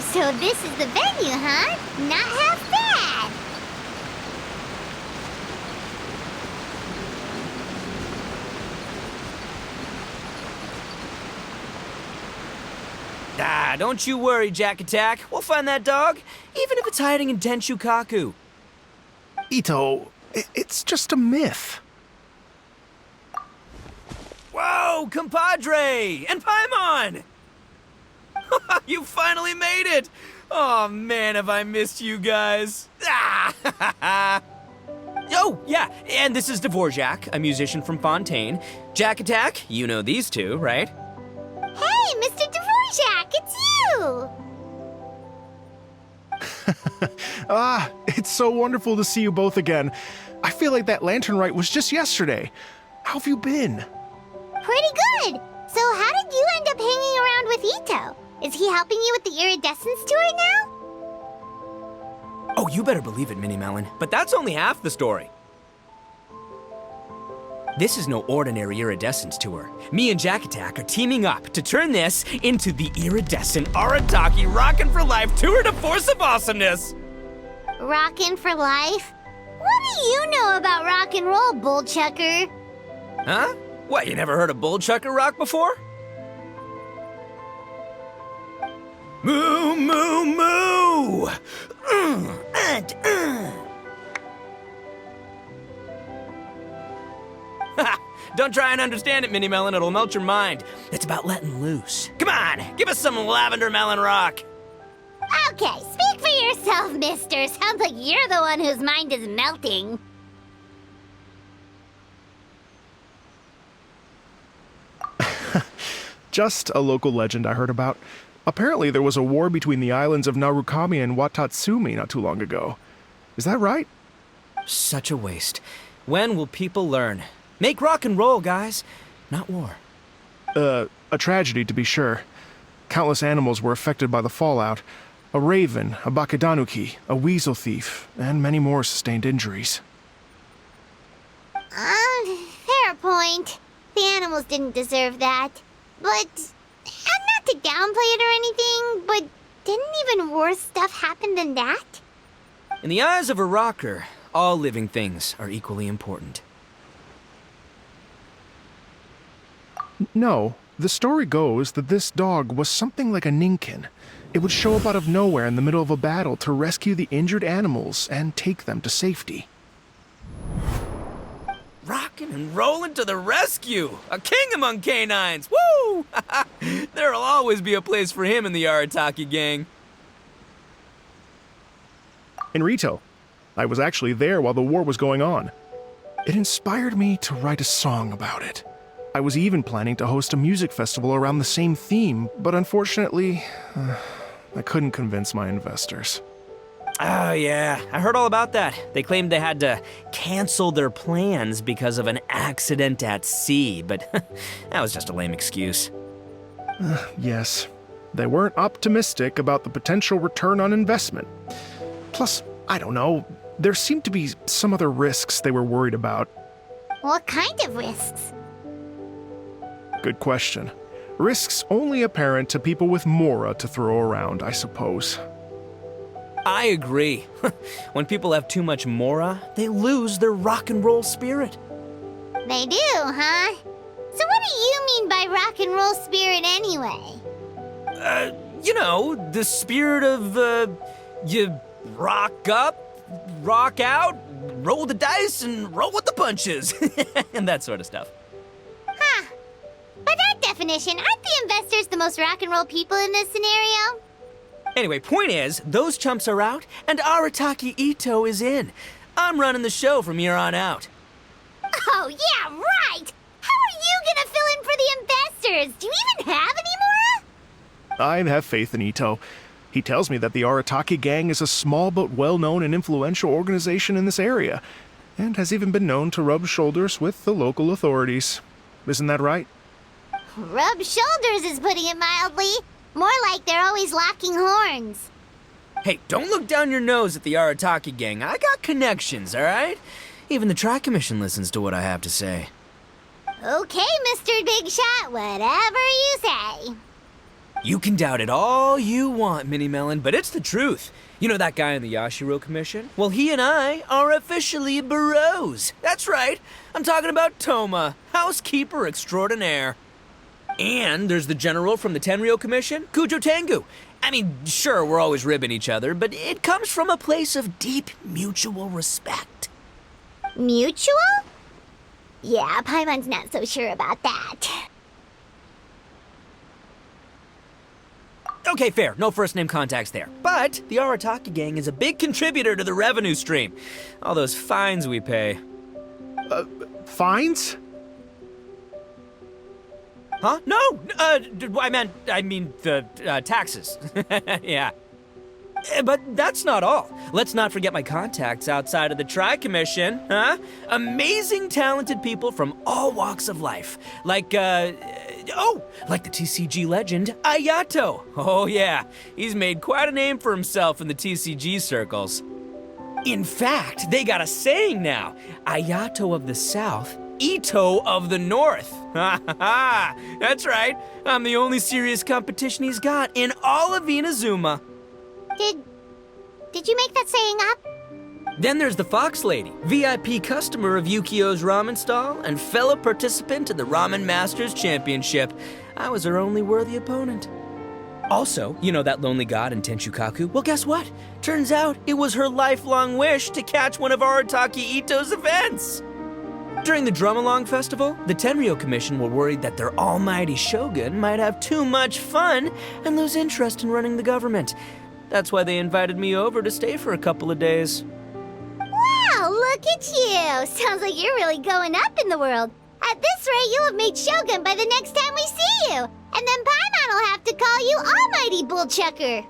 Oh, so this is the venue, huh? Not half bad. Ah, don't you worry, Jack Attack. We'll find that dog, even if it's hiding in Tenshukaku. Ito, it's just a myth. Whoa, compadre! And Paimon! You finally made it! Oh man, have I missed you guys. Ah! Oh, yeah, and this is Dvorak, a musician from Fontaine. Jack Attack, you know these two, right? Hey, Mr. Dvorak, it's you! It's so wonderful to see you both again. I feel like that lantern rite was just yesterday. How have you been? Pretty good. So how did you end up hanging around with Ito? Is he helping you with the Iridescence tour now? Oh, you better believe it, Minnie Melon. But that's only half the story. This is no ordinary Iridescence tour. Me and Jack Attack are teaming up to turn this into the Iridescent Arataki Rockin' for Life Tour de Force of Awesomeness! Rockin' for life? What do you know about rock and roll, bullchucker? Huh? What, you never heard of bullchucker rock before? Moo, moo, moo! Don't try and understand it, Minnie Melon. It'll melt your mind. It's about letting loose. Come on, give us some lavender melon rock. Okay, speak for yourself, mister. Sounds like you're the one whose mind is melting. Just a local legend I heard about. Apparently there was a war between the islands of Narukami and Watatsumi not too long ago. Is that right? Such a waste. When will people learn? Make rock and roll, guys, not war. A tragedy to be sure. Countless animals were affected by the fallout. A raven, a bakedanuki, a weasel thief, and many more sustained injuries. Fair point. The animals didn't deserve that. But, not to downplay it or anything, but didn't even worse stuff happen than that? In the eyes of a rocker, all living things are equally important. No, the story goes that this dog was something like a ninkin. It would show up out of nowhere in the middle of a battle to rescue the injured animals and take them to safety. Rockin' and rollin' to the rescue! A king among canines! Woo! There'll always be a place for him in the Arataki gang. In Rito, I was actually there while the war was going on. It inspired me to write a song about it. I was even planning to host a music festival around the same theme, but unfortunately, I couldn't convince my investors. Oh yeah, I heard all about that. They claimed they had to cancel their plans because of an accident at sea, but that was just a lame excuse. Yes, they weren't optimistic about the potential return on investment. Plus, I don't know, there seemed to be some other risks they were worried about. What kind of risks? Good question. Risks only apparent to people with mora to throw around, I suppose. I agree. When people have too much mora, they lose their rock and roll spirit. They do, huh? So what do you mean by rock and roll spirit anyway? You know, the spirit of, you rock up, rock out, roll the dice, and roll with the punches. And that sort of stuff. Huh. By that definition, aren't the investors the most rock and roll people in this scenario? Anyway, point is, those chumps are out, and Arataki Ito is in. I'm running the show from here on out. Oh, yeah, right! How are you gonna fill in for the investors? Do you even have any more? I have faith in Ito. He tells me that the Arataki gang is a small but well-known and influential organization in this area, and has even been known to rub shoulders with the local authorities. Isn't that right? Rub shoulders is putting it mildly. More like they're always locking horns. Hey, don't look down your nose at the Arataki gang. I got connections, all right? Even the Tri-Commission listens to what I have to say. Okay, Mr. Big Shot, whatever you say. You can doubt it all you want, Mini Melon, but it's the truth. You know that guy in the Yashiro Commission? Well, he and I are officially bros. That's right. I'm talking about Toma, housekeeper extraordinaire. And there's the general from the Tenryo Commission, Kujo Tengu. I mean, sure, we're always ribbing each other, but it comes from a place of deep mutual respect. Mutual? Yeah, Paimon's not so sure about that. Okay, fair. No first name contacts there. But the Arataki gang is a big contributor to the revenue stream. All those fines we pay. Fines? Huh? No! I mean the taxes. Yeah. But that's not all. Let's not forget my contacts outside of the Tri-Commission, huh? Amazing, talented people from all walks of life. Like the TCG legend, Ayato. Oh yeah, he's made quite a name for himself in the TCG circles. In fact, they got a saying now. Ayato of the South, Ito of the North. Ha ha ha! That's right. I'm the only serious competition he's got in all of Inazuma. Did you make that saying up? Then there's the Fox Lady, VIP customer of Yukio's ramen stall and fellow participant in the Ramen Masters Championship. I was her only worthy opponent. Also, you know that lonely god in Tenshukaku? Well, guess what? Turns out it was her lifelong wish to catch one of Arataki Ito's events. During the Drum-Along Festival, the Tenryo Commission were worried that their almighty shogun might have too much fun and lose interest in running the government. That's why they invited me over to stay for a couple of days. Wow, look at you! Sounds like you're really going up in the world. At this rate, you'll have made Shogun by the next time we see you. And then Paimon will have to call you Almighty Bullchucker.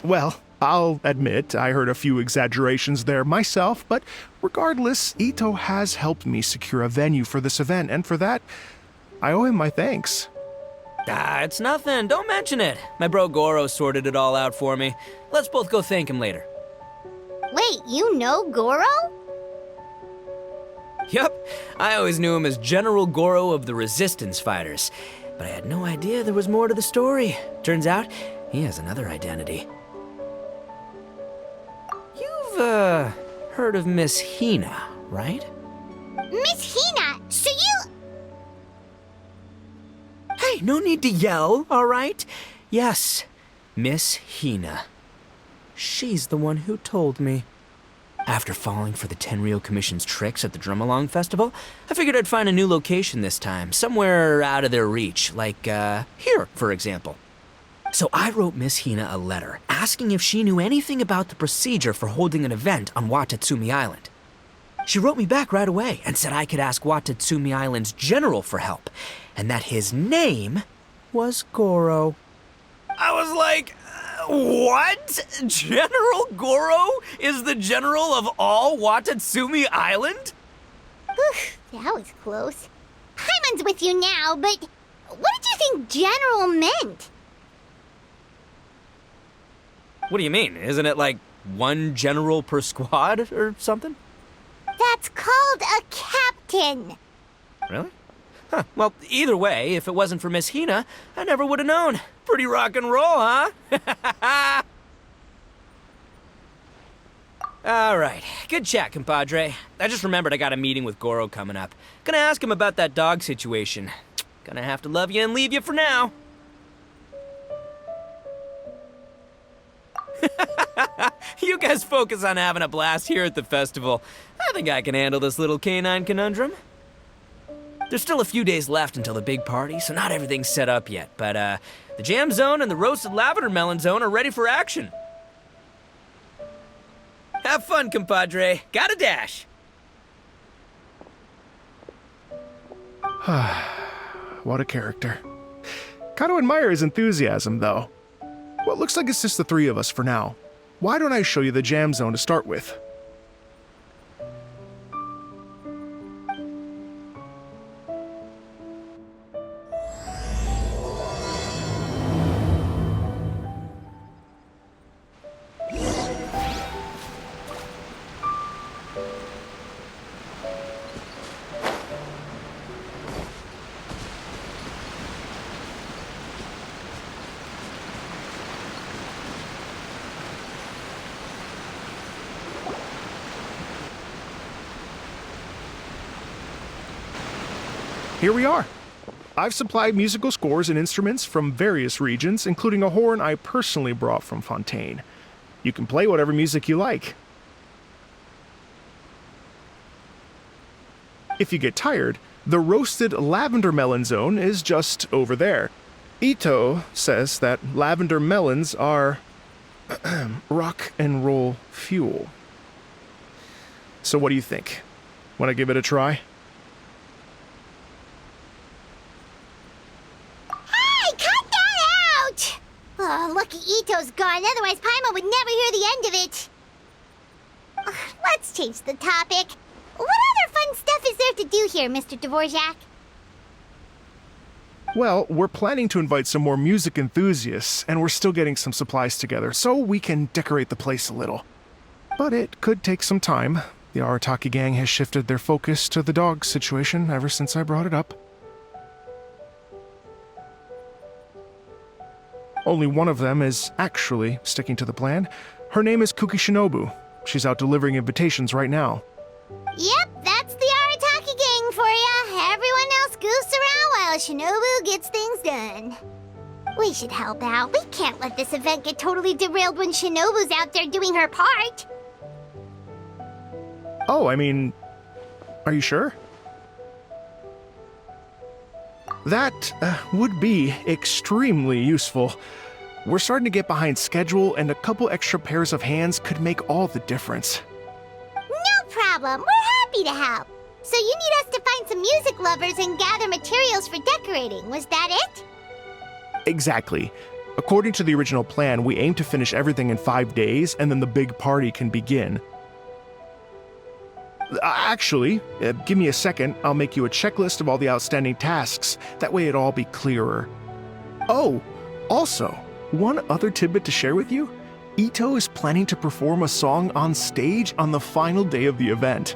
Well, I'll admit I heard a few exaggerations there myself, but regardless, Ito has helped me secure a venue for this event, and for that, I owe him my thanks. It's nothing. Don't mention it. My bro Goro sorted it all out for me. Let's both go thank him later. Wait, you know Goro? Yup. I always knew him as General Goro of the Resistance Fighters. But I had no idea there was more to the story. Turns out, he has another identity. You've, heard of Miss Hina, right? Miss Hina, so you... Hey, no need to yell, all right? Yes, Miss Hina. She's the one who told me. After falling for the Tenryo Commission's tricks at the Drum-Along Festival, I figured I'd find a new location this time, somewhere out of their reach, like, here, for example. So I wrote Miss Hina a letter, asking if she knew anything about the procedure for holding an event on Watatsumi Island. She wrote me back right away and said I could ask Watatsumi Island's general for help, and that his name was Goro. I was like, what? General Goro is the general of all Watatsumi Island? That was close. Paimon's with you now, but what did you think general meant? What do you mean? Isn't it like one general per squad or something? That's called a captain. Really? Huh. Well, either way, if it wasn't for Miss Hina, I never would have known. Pretty rock and roll, huh? All right. Good chat, compadre. I just remembered I got a meeting with Goro coming up. Gonna ask him about that dog situation. Gonna have to love you and leave you for now. You guys focus on having a blast here at the festival. I think I can handle this little canine conundrum. There's still a few days left until the big party, so not everything's set up yet, but the jam zone and the roasted lavender melon zone are ready for action. Have fun, compadre. Gotta dash. What a character. Gotta admire his enthusiasm, though. Well, it looks like it's just the three of us for now. Why don't I show you the jam zone to start with? here we are. I've supplied musical scores and instruments from various regions, including a horn I personally brought from Fontaine. You can play whatever music you like. If you get tired, the roasted lavender melon zone is just over there. Ito says that lavender melons are rock and roll fuel. So what do you think? Want to give it a try? Hey, cut that out! Oh, lucky Ito's gone, otherwise Paimon would never hear the end of it. Let's change the topic. What other fun stuff is there to do here, Mr. Dvorak? Well, we're planning to invite some more music enthusiasts, and we're still getting some supplies together, so we can decorate the place a little. But it could take some time. The Arataki gang has shifted their focus to the dog situation ever since I brought it up. Only one of them is actually sticking to the plan. Her name is Kuki Shinobu. She's out delivering invitations right now. Yep, that's the Arataki gang for ya. Everyone else goofs around while Shinobu gets things done. We should help out. We can't let this event get totally derailed when Shinobu's out there doing her part. Oh, I mean, are you sure? That would be extremely useful. We're starting to get behind schedule, and a couple extra pairs of hands could make all the difference. No problem. We're happy to help. So you need us to find some music lovers and gather materials for decorating. Was that it? Exactly. According to the original plan, we aim to finish everything in 5 days, and then the big party can begin. Actually, give me a second. I'll make you a checklist of all the outstanding tasks. That way it'll all be clearer. Oh, also, one other tidbit to share with you. Ito is planning to perform a song on stage on the final day of the event.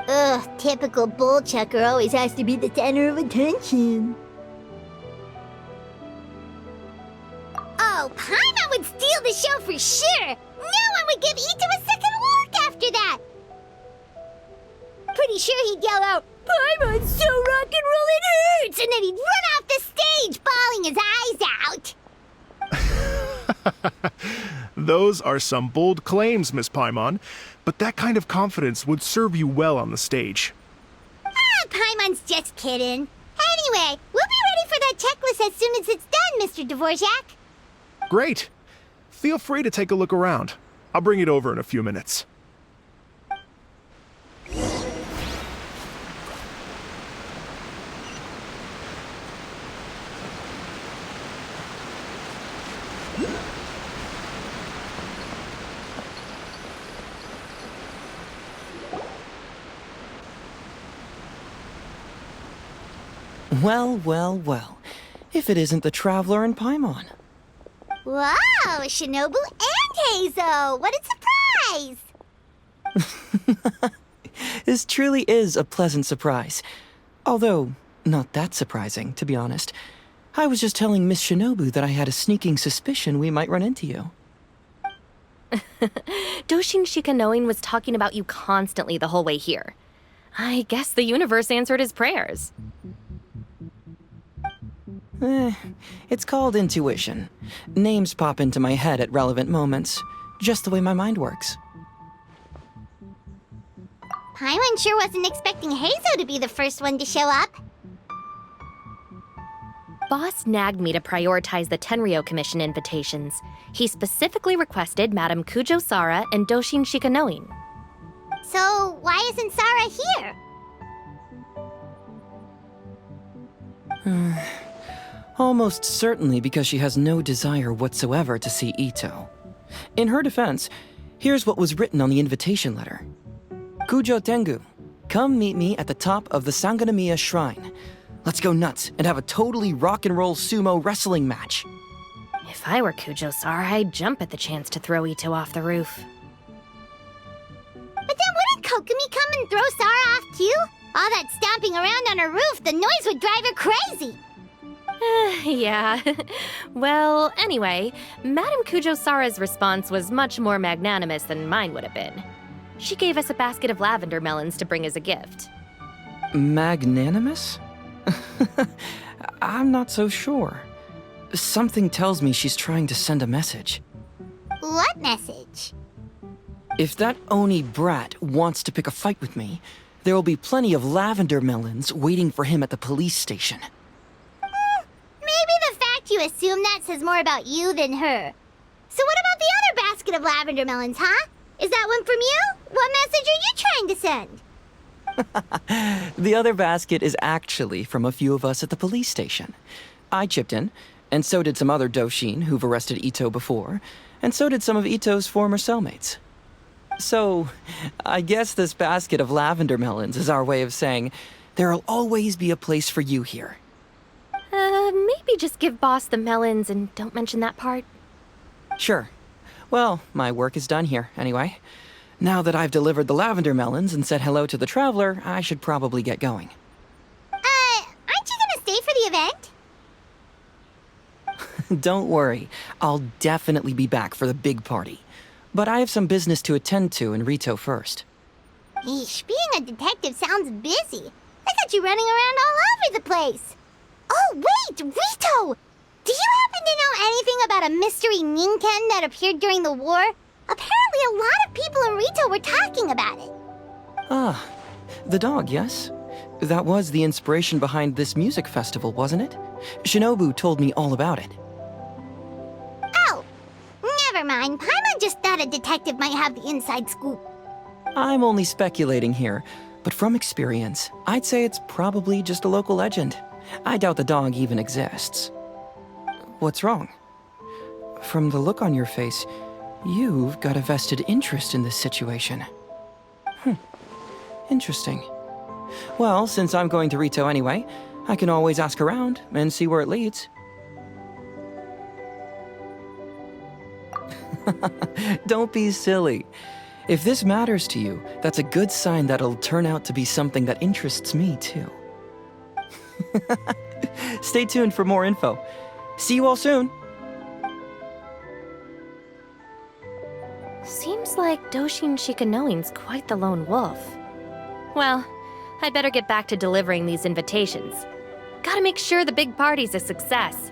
Ugh, typical bullchucker always has to be the center of attention. Oh, Paimon would steal the show for sure! No one would give Ito a second look after that! Pretty sure he'd yell out, "Paimon's so rock and roll it hurts!" And then he'd run off the stage, bawling his eyes out. Those are some bold claims, Miss Paimon, but that kind of confidence would serve you well on the stage. Paimon's just kidding. Anyway, we'll be ready for that checklist as soon as it's done, Mr. Dvorak. Great. Feel free to take a look around. I'll bring it over in a few minutes. Well, well, well. If it isn't the Traveler and Paimon. Wow, Shinobu and Heizo! What a surprise! This truly is a pleasant surprise. Although, not that surprising, to be honest. I was just telling Miss Shinobu that I had a sneaking suspicion we might run into you. Doshin Shikanoin was talking about you constantly the whole way here. I guess the universe answered his prayers. It's called intuition. Names pop into my head at relevant moments, just the way my mind works. Paimon sure wasn't expecting Heizo to be the first one to show up. Boss nagged me to prioritize the Tenryo Commission invitations. He specifically requested Madame Kujo Sara and Doshin Shikanoin. So, why isn't Sara here? Almost certainly because she has no desire whatsoever to see Ito. In her defense, here's what was written on the invitation letter. Kujo Tengu, come meet me at the top of the Sanganamiya Shrine. Let's go nuts and have a totally rock and roll sumo wrestling match. If I were Kujo Sara, I'd jump at the chance to throw Ito off the roof. But then wouldn't Kokumi come and throw Sara off too? All that stomping around on her roof, the noise would drive her crazy. Yeah. Well, anyway, Madame Kujo Sara's response was much more magnanimous than mine would have been. She gave us a basket of lavender melons to bring as a gift. Magnanimous? I'm not so sure. Something tells me she's trying to send a message. What message? If that Oni brat wants to pick a fight with me, there will be plenty of lavender melons waiting for him at the police station. Maybe the fact you assume that says more about you than her. So what about the other basket of lavender melons, huh? Is that one from you? What message are you trying to send? The other basket is actually from a few of us at the police station. I chipped in, and so did some other Doshin who've arrested Ito before, and so did some of Ito's former cellmates. So, I guess this basket of lavender melons is our way of saying, there'll always be a place for you here. Maybe just give Boss the melons and don't mention that part. Sure. Well, my work is done here, anyway. Now that I've delivered the lavender melons and said hello to the traveler, I should probably get going. Aren't you gonna stay for the event? Don't worry, I'll definitely be back for the big party. But I have some business to attend to in Rito first. Eesh, being a detective sounds busy. I got you running around all over the place. Oh, wait, Rito! Do you happen to know anything about a mystery Ninken that appeared during the war? Apparently a lot of people in Rito were talking about it. Ah, the dog, yes? That was the inspiration behind this music festival, wasn't it? Shinobu told me all about it. Oh, never mind. Paimon just thought a detective might have the inside scoop. I'm only speculating here, but from experience, I'd say it's probably just a local legend. I doubt the dog even exists. What's wrong? From the look on your face, you've got a vested interest in this situation. Interesting. Well, since I'm going to Rito anyway, I can always ask around and see where it leads. Don't be silly. If this matters to you, that's a good sign that it'll turn out to be something that interests me too. Stay tuned for more info. See you all soon. Seems like Doshin Shikanoin's quite the lone wolf. Well, I'd better get back to delivering these invitations. Gotta make sure the big party's a success.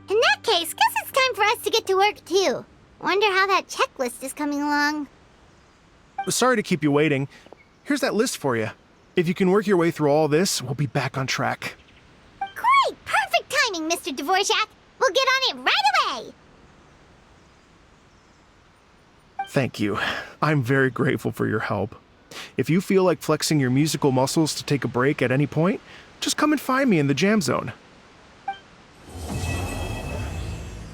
In that case, guess it's time for us to get to work too. Wonder how that checklist is coming along. Sorry to keep you waiting. Here's that list for you. If you can work your way through all this, we'll be back on track. Great! Perfect timing, Mr. Dvorak! We'll get on it right away! Thank you. I'm very grateful for your help. If you feel like flexing your musical muscles to take a break at any point, just come and find me in the jam zone.